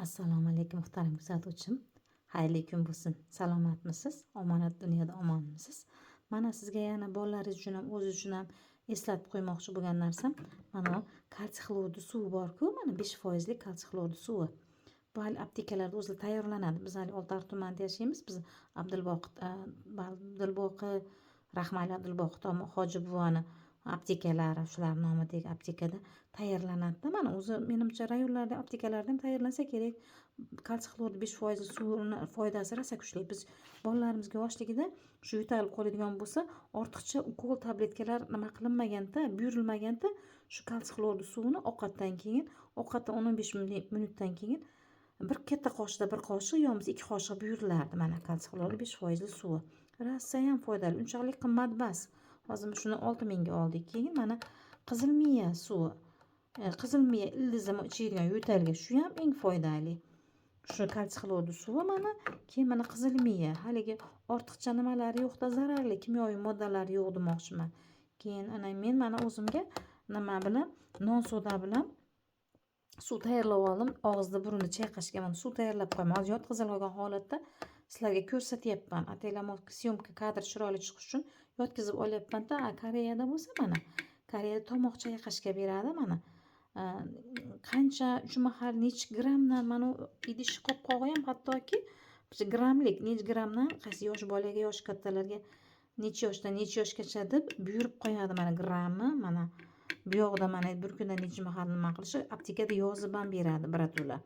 Assalomu alaykum muhtaram kuzatuvchim. Xayrli kun bo'lsin. Salomatmisiz? Omonat dunyoda omonmisiz? Mana sizga yana bolalaringiz uchun ham, o'zingiz uchun ham eslatib qo'ymoqchi bo'lgan narsam, mana kalsiy xlorli suv bor-ku, mana 5% kalsiy xlorli suvi. Bu hali aptekalarda o'zi tayyorlanadi. Biz hali Oltiariq tumanida yashaymiz. Biz Abdulboqi Rahmali Abdulboqi hoji buvani aptekalari, shular nomidagi aptekada tayyorlanadi. Mana o'zi menimcha rayonlarda, aptekalarda ham tayyorlansa kerak. Kalsiy xlorli 5% suvni foydasi rosa kuchli. Biz bolalarimizga yoshligida shu yo'talib qoladigan bo'lsa, ortiqcha ukol tabletkalar nima qilinmaganda, buyurilmaganda, shu kalsiy xlorli suvni ovqatdan 15 minutdan keyin bir katta qoshiqda bir qoshiq yoki 2 qoshiq buyurilardi. Mana kalsiy xlorli 5% suvi. Rosa ham foydali, unchalik qimmat emas. Hozir shuni 6000 ga oldik. Keyin mana qizilmiya suvi. Qizilmiya ildizini ichadigan yo'talga shu ham eng foydali. Shu kalsiy xlorli suvi mana, keyin mana qizilmiya. Haligi ortiqcha nimalari yo'qda, zararli kimyoviy moddalar yo'q demoqchiman. Keyin men mana o'zimga nima bilan, non soda bilan suv tayyorlab oldim. Og'izda burunni chayqashga mana suv tayyorlab qo'ydim. Hozir yotqizib olgan holatda sizlarga ko'rsatyapman. Ataylar syomka kadr chiroyli chiqish uchun yotkizib olyapman-da. Koreyada bo'lsa mana, Koreyada tomoq chayqashga beradi mana. Qancha shu mahal necha grammdan mana idish qopqog'i ham hattoki grammlik, necha grammdan qaysi yosh bolaga, yosh kattalarga necha yoshdan necha yoshgacha deb buyurib qo'yadi mana grammi. Mana bu yoqda mana bir kunda necha mahal nima qilishi aptekada yozib ham beradi birato'la.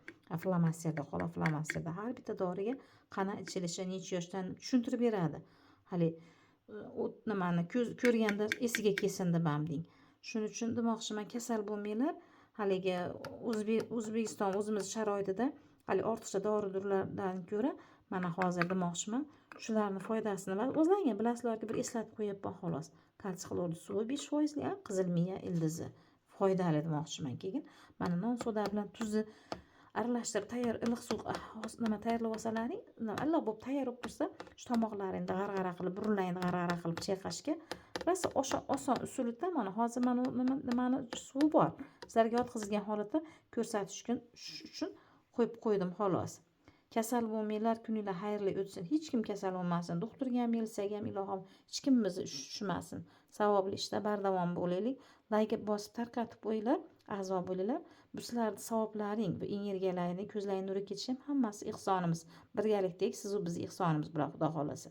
Flomasterda, qora flomasterda har bitta doriga qana ichilishi, necha yoshdan tushuntirib beradi. Hali nimani ko'rganda esiga kelsin deb ham deng. Shuning uchun demoqchiman, kasal bo'lmanglar. Haligi O'zbekiston o'zimiz sharoitida hali ortiqcha dori-durlardan ko'ra mana hozir demoqchiman, shularni foydasini va o'zlaringiz bilasizlarki, bir eslatib qo'yapman xolos. Kalsiy xlorli suvi 5%, qizilmiya ildizi foydali demoqchiman. Keyin mana non soda bilan tuzni aralashtirib tayyor iliq suv tayyorlab olsalaring, alla bo'lib tayyor bo'lib tursa, shu tomoqlaringni g'arg'ara qilib, burunlaringni g'arg'ara qilib chayqashga rosa oson usulida mana hozir mana nimani suvi bor. Sizlarga yotqizilgan holatda ko'rsatish uchun qo'yib qo'ydim xolos. Kasal bo'lmanglar, kuninglar xayrli o'tsin. Hech kim kasal bo'lmasin. Doktorga ham, milisiyaga ham ilohim hech kimimizni tushmasin. Savobli ishda bardavom bo'laylik. Like bosib tarqatib qo'yinglar, a'zo bo'linglar. Bu sizlarning savoblaring, bu energiyalaring, ko'zlaring nuri ketishi ham hammasi ihsonimiz. Birgalikdagi siz va biz ihsonimiz bilan, Xudo xolasa.